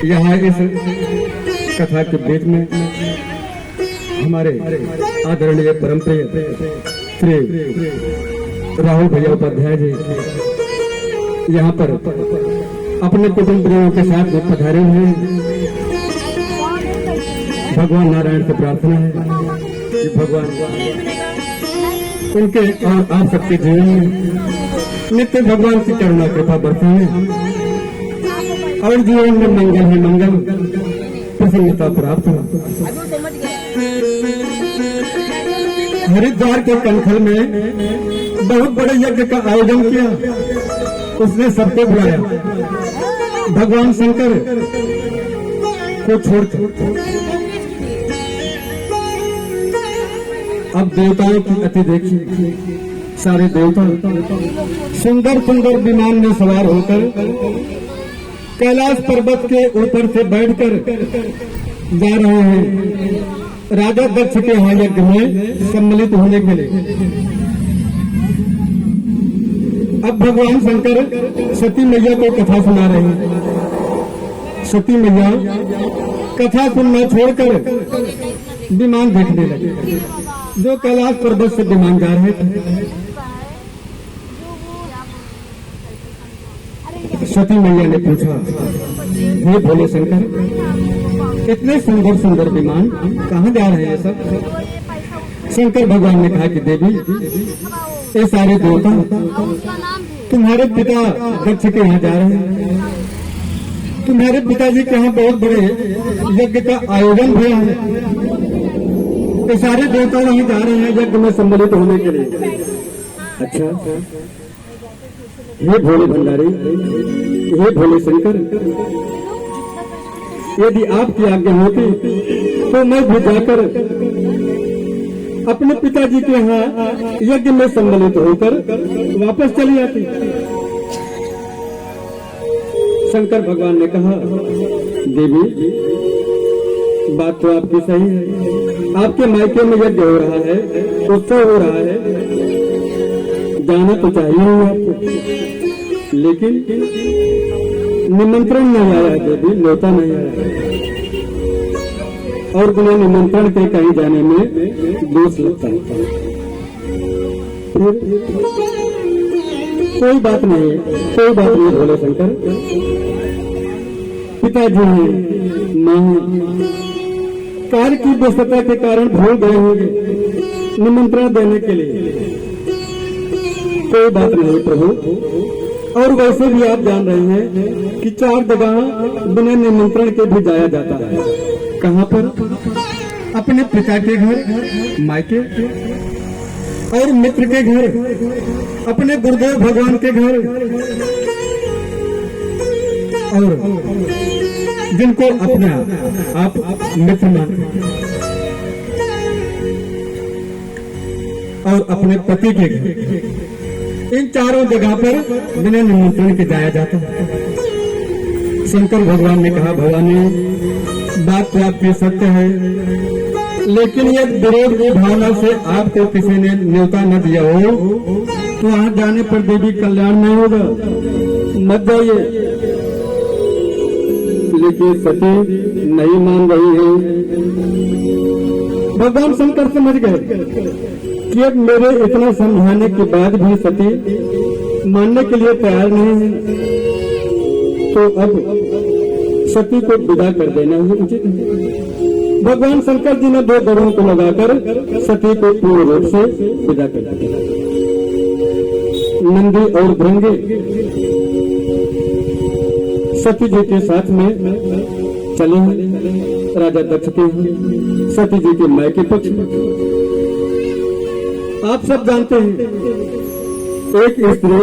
यहाँ इस कथा के बीच में हमारे आदरणीय परमप्रिय श्री राहुल भैया उपाध्याय जी यहाँ पर अपने कुटुंबियों के साथ में पधारे हुए हैं। भगवान नारायण से प्रार्थना है कि भगवान उनके और आप सबके जीवन में नित्य भगवान की करुणा कृपा बरसाए और जीवन में मंगल ही मंगल प्रसन्नता प्राप्त हो। हरिद्वार के कनखल में बहुत बड़े यज्ञ का आयोजन किया, उसने सबको बुलाया। भगवान शंकर को छोड़कर अब देवताओं की अति देखी, सारे देवता सुंदर सुंदर विमान में सवार होकर कैलाश पर्वत के ऊपर से बैठकर जा रहे हैं राजा दक्ष के यहाँ यज्ञ में सम्मिलित होने के लिए। अब भगवान शंकर सती मैया को कथा सुना रहे हैं। सती मैया कथा सुनना छोड़कर विमान देखने लगे जो कैलाश पर्वत से विमान जा रहे थे। सती मैया ने पूछा, हे भोले शंकर, इतने सुंदर सुंदर विमान कहाँ जा रहे हैं सब? शंकर भगवान ने कहा कि देवी, ये सारे देवता तुम्हारे पिता दक्ष के यहाँ जा रहे हैं। तुम्हारे पिताजी के यहाँ बहुत बड़े यज्ञ का आयोजन हुआ है, ये सारे देवता वहीं जा रहे हैं यज्ञ में सम्मिलित होने के लिए। अच्छा, ये भोले भंडारी, ये भोले शंकर, यदि आपकी आज्ञा होती तो मैं भी जाकर अपने पिताजी के यहाँ यज्ञ में सम्मिलित होकर वापस चली आती। शंकर भगवान ने कहा, देवी, बात तो आपकी सही है, आपके मायके में यज्ञ हो रहा है, उत्सव हो रहा है, जाना तो चाहिए आपको, लेकिन निमंत्रण नहीं आया देवी, न्योता नहीं आया, और बिना निमंत्रण के कहीं जाने में दोष लगता है। फिर कोई बात नहीं, कोई बात नहीं भोले शंकर, पिताजी हैं, माँ हैं, कार्य की व्यस्तता के कारण भूल गए होंगे निमंत्रण देने के लिए। कोई बात नहीं प्रभु, और वैसे भी आप जान रहे हैं कि 4 जगह बिना निमंत्रण के भी जाया जाता है। कहाँ पर? अपने पिता के घर, मायके, और मित्र के घर, अपने गुरुदेव भगवान के घर, और जिनको अपना आप मित्र मानते, और अपने पति के घर। इन चारों जगह पर बिना निमंत्रण के जाया जाता है। शंकर भगवान ने कहा, भवानी, बात तो आपकी सत्य है, लेकिन यदि विरोध की भावना से आपको किसी ने न्योता न दिया हो तो वहां जाने पर देवी कल्याण नहीं होगा, मत जाइए। लेकिन सती नहीं मान रही है। भगवान शंकर समझ गए कि अब मेरे इतना समझाने के बाद भी सती मानने के लिए तैयार नहीं है, तो अब सती को विदा कर देना ही उचित है। भगवान शंकर जी ने 2 गरुड़ों को लगाकर सती को पूर्ण रूप से विदा कर दिया। नंदी और भृंगी सती जी के साथ में चले हैं राजा दक्ष के, सती जी के मायके पक्ष में। आप सब जानते हैं, एक स्त्री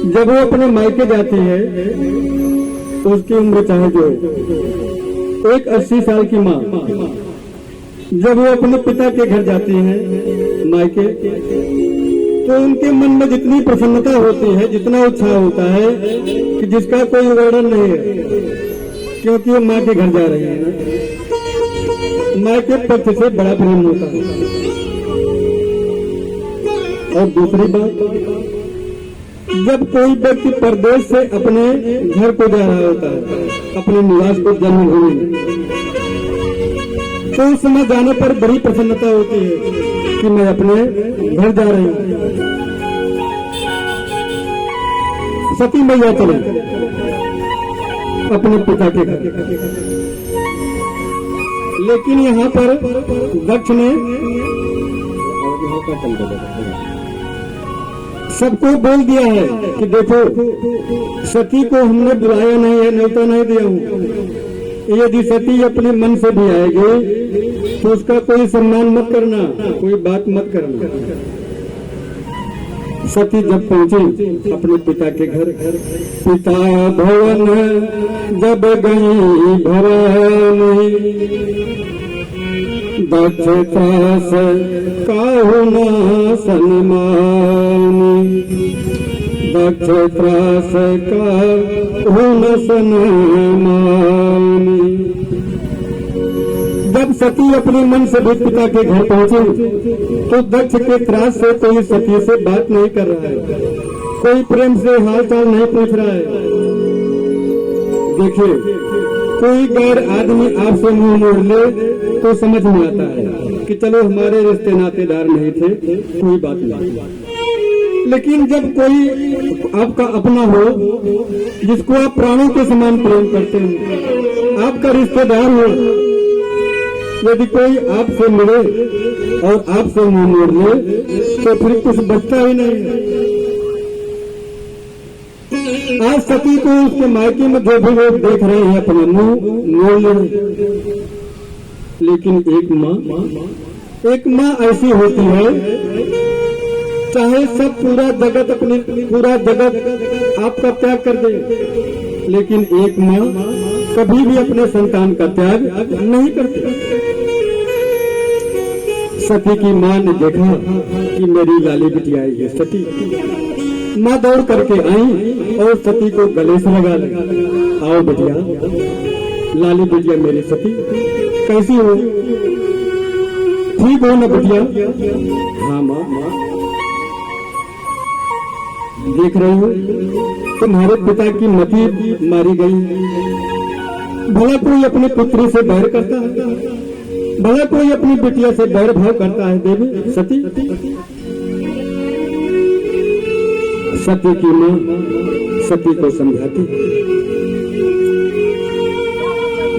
जब वो अपने मायके जाती है तो उसकी उम्र चाहे जो एक 80 साल की माँ जब वो अपने पिता के घर जाती है मायके, तो उनके मन में जितनी प्रसन्नता होती है, जितना उत्साह होता है कि जिसका कोई वर्णन नहीं है, क्योंकि वो माँ के घर जा रही है ना। माँ के पक्ष से बड़ा प्रेम होता है। और दूसरी बात, जब कोई व्यक्ति परदेश से अपने घर को जा रहा होता है, अपने निवास को, जन्मभूमि में, तो उस समय जाने पर बड़ी प्रसन्नता होती है कि मैं अपने घर जा रही हूँ। सती मैया चले अपने पिता के घर, लेकिन यहाँ पर दक्ष ने सबको बोल दिया है कि देखो, सती को हमने बुलाया नहीं है, न्योता नहीं दिया हूँ। यदि सती अपने मन से भी आएगी तो उसका कोई सम्मान मत करना, कोई बात मत करना। सती जब पहुंची अपने पिता के घर, पिता भवन जब गई भवानी, दक्ष त्रास काहु न सन्मानी, दक्ष त्रास काहु न सन्मानी। जब सती अपने मन से भी पिता के घर पहुंची तो दक्ष के त्रास से कोई सती से बात नहीं कर रहा है, कोई प्रेम से हालचाल नहीं पूछ रहा है। देखिए, कोई गैर आदमी आपसे मुंह मोड़ ले तो समझ में आता है कि चलो हमारे रिश्ते नातेदार नहीं थे, कोई बात नहीं। लेकिन जब कोई आपका अपना हो, जिसको आप प्राणों के समान प्रेम करते हैं, आपका रिश्तेदार हो, यदि कोई आपसे मिले और आपसे मुंह मोड़ ले तो फिर कुछ बचता ही नहीं है। आज सती को उसके मायके में जो भी लोग देख रहे हैं अपना मुंह मोड़ ले, लेकिन एक माँ ऐसी होती है, चाहे सब पूरा जगत आपका त्याग कर दे, लेकिन एक माँ कभी भी अपने संतान का त्याग नहीं करती। सती की माँ ने देखा कि मेरी लाली बिटिया आई है सती, माँ दौड़ करके आई और सती को गले से लगा ली। आओ बिटिया, लाली बिटिया मेरी सती, कैसी हो, ठीक हो ना बिटिया? हाँ माँ, देख रही हो तुम्हारे पिता की मती मारी गई। भला कोई अपनी पुत्री से बैर करता है, भला कोई अपनी बिटिया से बैर भाव करता है देवी सती? सती की माँ सती को समझाती,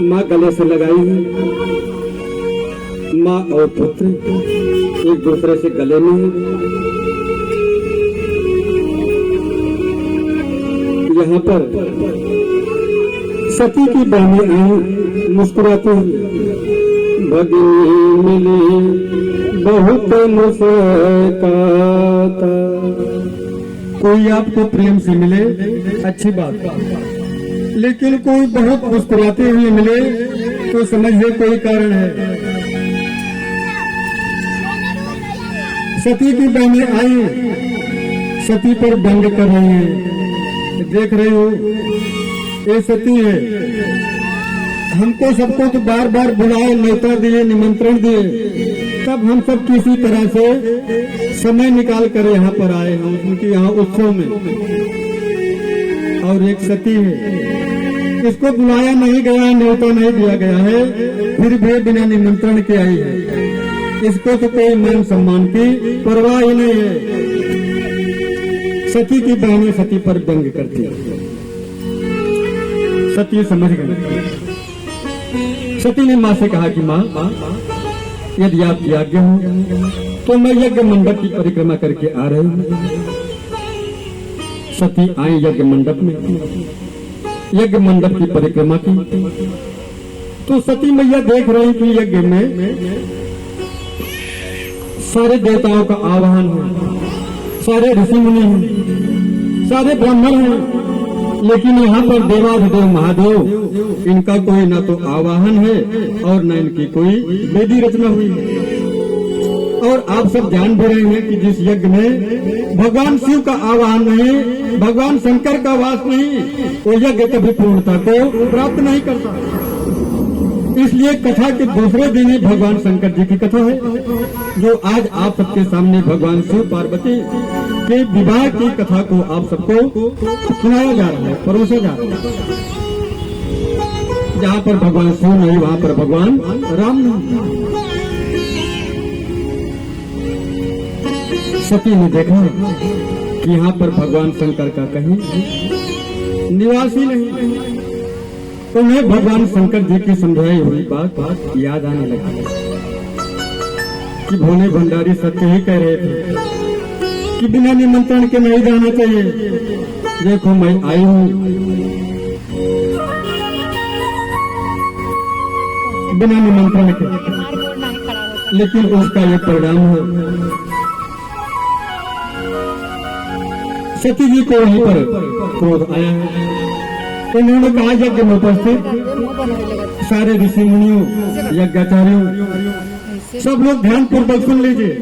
माँ गले से लगाई है, माँ और पुत्र एक दूसरे से गले में है। यहाँ पर सती की बहनें आई मुस्कुराती हुई, भगिनी मिली बहुत मुस्काता। कोई आपको प्रेम से मिले अच्छी बात, लेकिन कोई बहुत मुस्कुराते हुए मिले तो समझिए कोई कारण है। सती की बहनें आई, सती पर व्यंग कर रही हैं। देख रहे हो, ये सती है, हमको सबको तो बार बार बुलाए, न्योता दिए, निमंत्रण दिए, तब हम सब किसी तरह से समय निकाल कर यहाँ पर आए हैं उनके यहाँ उत्सव में। और एक सती है, इसको बुलाया नहीं गया, न्योता नहीं दिया गया है, फिर भी बिना निमंत्रण के आई है। इसको तो कोई मान सम्मान की परवाह ही नहीं है। सती की बहनें सती पर व्यंग करती है। सती समझ गई। सती ने माँ से कहा कि माँ, यदि आपकी आज्ञा हो तो मैं यज्ञ मंडप की परिक्रमा करके आ रही हूँ। सती आई यज्ञ मंडप में, यज्ञ मंडप की परिक्रमा की तो सती मैया देख रही कि यज्ञ में सारे देवताओं का आवाहन है, सारे ऋषि मुनि हैं, सारे ब्राह्मण हैं, लेकिन यहाँ पर देवाधिदेव महादेव, इनका कोई न तो आवाहन है और न इनकी कोई वेदी रचना हुई है। और आप सब जान भी रहे हैं कि जिस यज्ञ में भगवान शिव का आवाहन नहीं, भगवान शंकर का वास नहीं, वो यज्ञ कभी पूर्णता को प्राप्त नहीं करता। इसलिए कथा के दूसरे दिन ही भगवान शंकर जी की कथा है, जो आज आप सबके सामने भगवान शिव पार्वती के विवाह की कथा को आप सबको सुनाया जा रहा है, परोसा जा रहा है। जहाँ पर भगवान शिव नहीं वहाँ पर भगवान राम नहीं। सती ने देखा कि यहाँ पर भगवान शंकर का कहीं निवास ही नहीं। उन्हें भगवान शंकर जी की समझाई हुई बात याद आने लगी कि भोले भंडारी सत्य ही कह रहे थे कि बिना निमंत्रण के नहीं जाना चाहिए। देखो मैं आई हूँ बिना निमंत्रण के, लेकिन उसका ये परिणाम है। सती जी को वहीं पर क्रोध आया है। इन्होंने कहा यज्ञ में उपस्थित सारे ऋषि मुनियों, यज्ञाचार्यों, सब लोग ध्यान पूर्वक सुन लीजिए।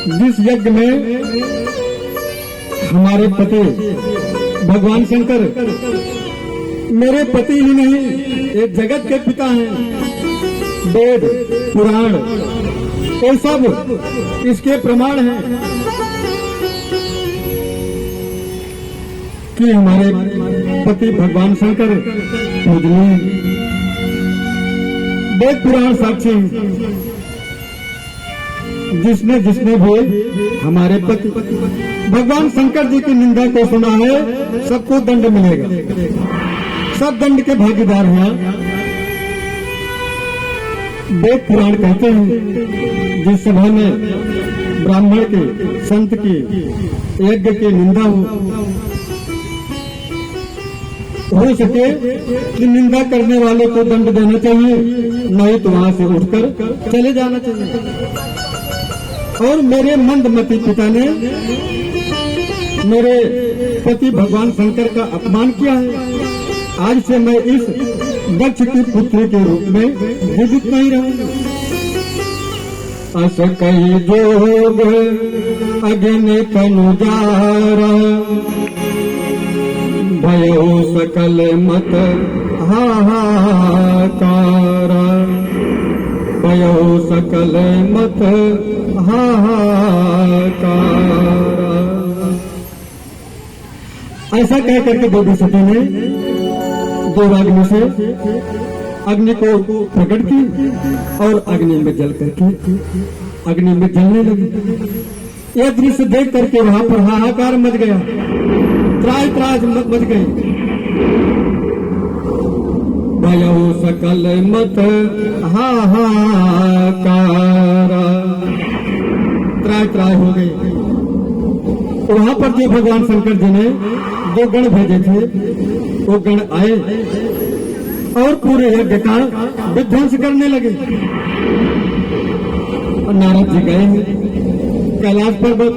जिस यज्ञ में हमारे पति भगवान शंकर मेरे पति ही नहीं, एक जगत के पिता हैं, वेद पुराण ये सब इसके प्रमाण हैं कि हमारे पति भगवान शंकर पूजनीय, वेद पुराण साक्षी। जिसने जिसने भी हमारे पति भगवान शंकर जी की निंदा को सुना है, सबको दंड मिलेगा, सब दंड के भागीदार हैं। वेद पुराण कहते हैं जिस सभा में ब्राह्मण के, संत की, यज्ञ की निंदा हो सके कि निंदा करने वाले को दंड देना चाहिए, नहीं तो वहां से उठकर चले जाना चाहिए। और मेरे मंदमती पिता ने मेरे पति भगवान शंकर का अपमान किया है। आज से मैं इस दक्ष की पुत्री के रूप में जीवित नहीं रहूंगा। अस कही जोग अग्नि तनुजारा, भयो सकल मत हाहाकारा, भयो सकल मत हाहाकारा। ऐसा कह करके देवी सती ने देवाग्नि से अग्नि को प्रकट की और अग्नि में जल करके अग्नि में जलने लगी। यह दृश्य देख करके वहां पर हाहाकार मच गया, त्राहि त्राहि मच गई। भयो सकल मत हाहाकारा, त्राहि त्राहि हो गई। वहां पर जो भगवान शंकर जी ने जो गण भेजे थे, वो गण आए और पूरे यज्ञ का विध्वंस करने लगे। और नारद जी गए कैलाश पर्वत,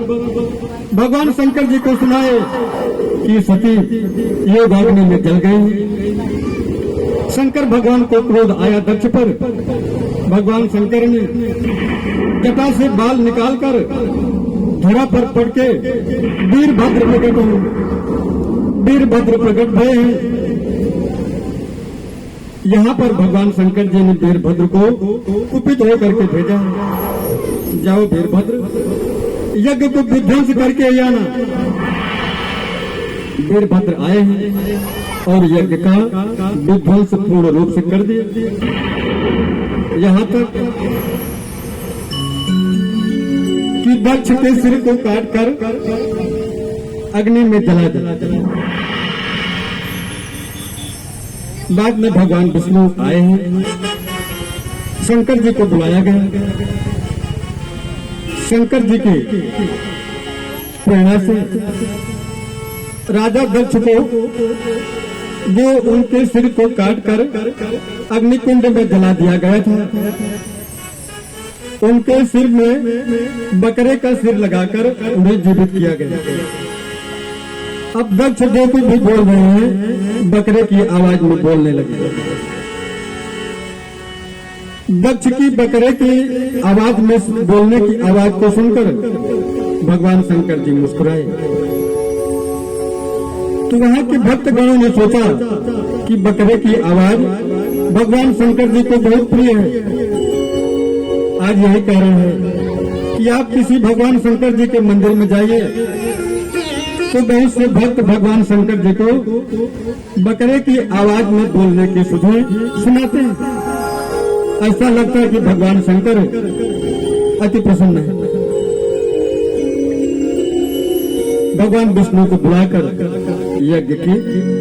भगवान शंकर जी को सुनाए कि सती योगाग्नि में जल गई। शंकर भगवान को क्रोध आया दक्ष पर। भगवान शंकर ने जटा से बाल निकालकर धरा पर पड़ के वीरभद्र प्रकट हुए। वीरभद्र प्रकट भय हैं। यहाँ पर भगवान शंकर जी ने वीरभद्र को कुपित होकर के भेजा है, जाओ वीरभद्र यज्ञ को विध्वंस करके आना। वीरभद्र आए हैं और यज्ञ का विध्वंस पूर्ण रूप से कर दिया। यहाँ तक कि दक्ष के सिर को काटकर अग्नि में जला दिया। बाद में भगवान विष्णु आए हैं, शंकर जी को बुलाया गया। शंकर जी की प्रेरणा से राजा दक्ष को जो उनके सिर को काटकर अग्निकुंड में जला दिया गया था, उनके सिर में बकरे का सिर लगाकर उन्हें जीवित किया गया। अब दक्ष जो कुछ भी बोल रहे हैं बकरे की आवाज में बोलने लगे। दक्ष की बकरे की आवाज में बोलने की आवाज को सुनकर भगवान शंकर जी मुस्कुराए। तो वहां के भक्त गणों ने सोचा कि बकरे की आवाज भगवान शंकर जी को बहुत प्रिय है। आज यही कारण है कि आप किसी भगवान शंकर जी के मंदिर में जाइए तो बहुत से भक्त भगवान शंकर जी को बकरे की आवाज में बोलने की सुधि सुनाते हैं। ऐसा लगता है कि भगवान शंकर अति प्रसन्न है। भगवान विष्णु को बुलाकर यज्ञ की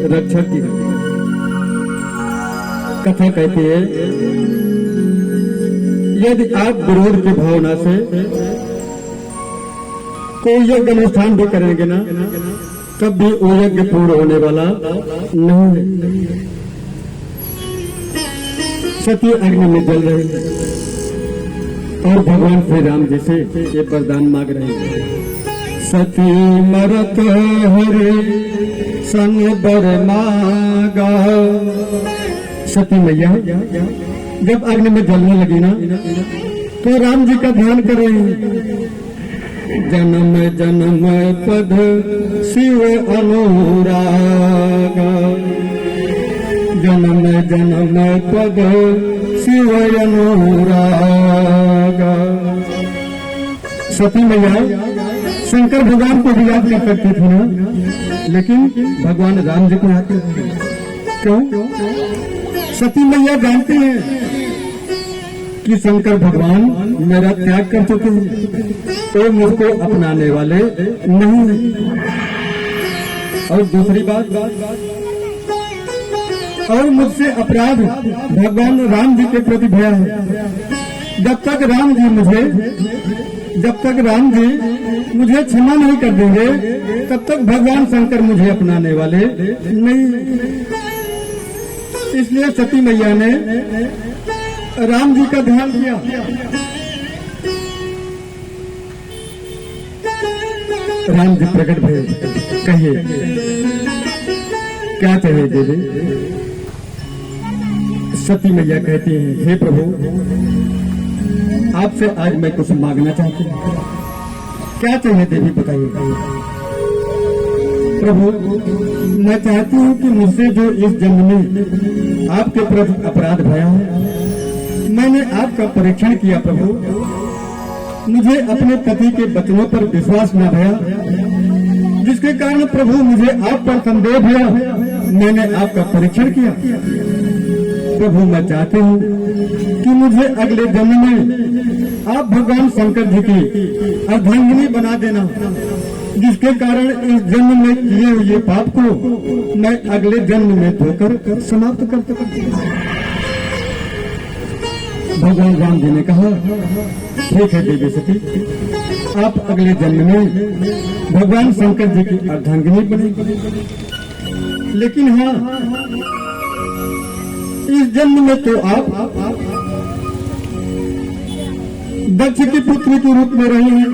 रक्षा की। कथा कहती है, यदि आप विरोध की भावना से कोई यज्ञ अनुष्ठान भी करेंगे ना, तब भी वो यज्ञ पूर्ण होने वाला नहीं है। सती अग्नि में जल रही है और भगवान श्री राम जी से ये वरदान मांग रहे हैं, सती मरत हरे सन बर मांगा। सती मैया जब अग्नि में जलने लगी ना, तो राम जी का ध्यान कर रहे हैं, जन्म जन्म पद शिव अनुराग, जन्म जन्म पद शिव अनुराग। सती मैया शंकर भगवान को भी याद कर सकती थी ना, लेकिन भगवान राम जी को याद करती थी। क्यों? सती मैया जानती हैं कि शंकर भगवान मेरा त्याग कर चुके हैं, तो मुझको अपनाने वाले नहीं हैं। और दूसरी बात, और मुझसे अपराध भगवान राम जी के प्रति भय है। जब तक राम जी मुझे क्षमा नहीं कर देंगे, तब तक भगवान शंकर मुझे अपनाने वाले नहीं। इसलिए सती मैया ने राम जी का ध्यान किया। राम जी प्रकट भय, कहिए क्या चाहिए देवी? सती मैया कहती हैं, हे प्रभु, आपसे आज मैं कुछ मांगना चाहती हूँ। क्या चाहिए देवी, बताइए। प्रभु, मैं चाहती हूँ कि मुझसे जो इस जन्म में आपके प्रति अपराध भया है, मैंने आपका परीक्षण किया प्रभु, मुझे अपने पति के वचनों पर विश्वास न भया, जिसके कारण प्रभु मुझे आप पर संदेह भया। मैंने आपका परीक्षण किया प्रभु, मैं चाहती हूँ कि मुझे अगले जन्म में आप भगवान शंकर जी की अर्धांगिनी बना देना, जिसके कारण इस जन्म में किए हुए पाप को मैं अगले जन्म में धोकर समाप्त कर सकूं। भगवान राम जी ने कहा, ठीक है देवी सती, आप अगले जन्म में भगवान शंकर जी की अर्धांगिनी बनेंगे, लेकिन हाँ, इस जन्म में तो आप दक्ष की पुत्री के रूप में रही हैं।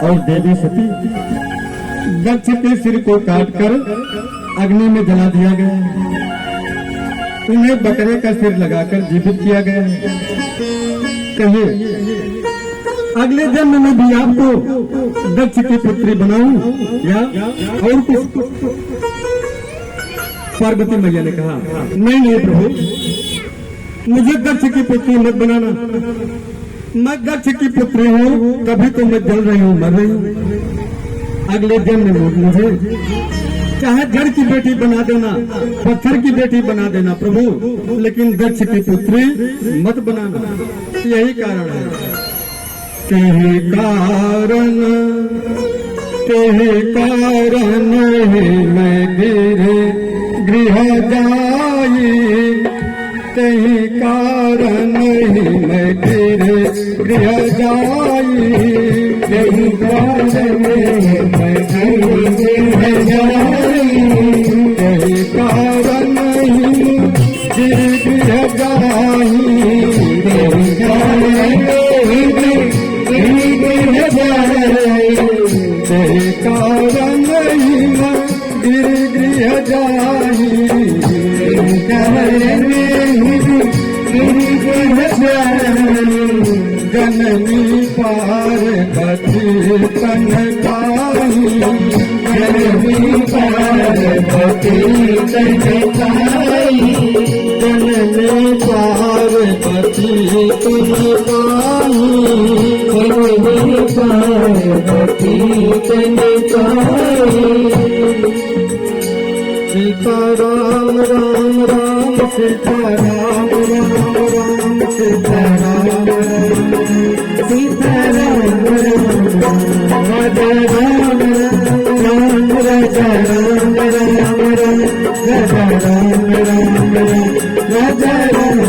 और देवी सती, दक्ष के सिर को काटकर अग्नि में जला दिया गया, उन्हें बकरे का सिर लगाकर जीवित किया गया है। कहिए, अगले जन्म में भी आपको दक्ष की पुत्री बनाऊं या और कुछ? पार्वती मैया ने कहा, नहीं प्रभु, मुझे दक्ष की पुत्री मत बनाना। मैं दक्ष की पुत्री हूँ, तभी तो मैं जल रही हूँ, मर रही हूँ। अगले जन्म में मुझे चाहे जड़ की बेटी बना देना, पत्थर की बेटी बना देना प्रभु, लेकिन दक्ष की पुत्री मत बनाना। यही कारण है, तेरे कारण ही मैं गृह जाई, तेरे कारण ही मैं गृह जाई, तेरे कारण ही मैं गृह जाई, तेरे कारण ही गृह जाई, तेरे कारण तेरे कारण ही गृह जाई, जननी पार्वती तन खाई, पार्वती तन पाई जनन पार्वती तुम पाई पार्वती तन पाई सीता राम राम राम सीता राम राम राम सीता राम राम सीता राम राम राजा राम राम राजा राम राम राजा राम राम राजा राम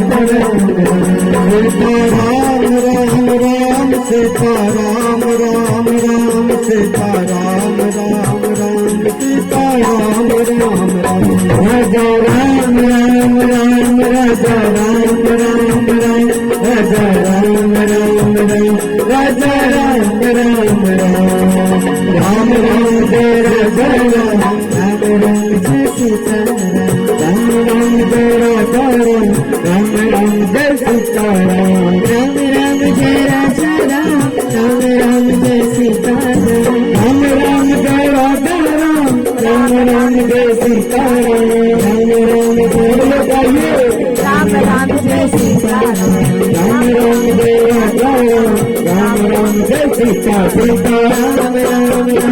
राम सीता राम राम राम सीता राम राम राम सीता राम राम राम राजा राम राम राम राजा राम राम राम राजा राम राम राम राजा राम राम राम राम जय राजा राम राम जय सीता राम राम जय राजा राम राम जय सीता राम राम जय राजा राम जय सीता राम जय राजा राम जय सीता राम जय बताइए राम राम जय सीता राम जय राजा राम जय सीता सीता राम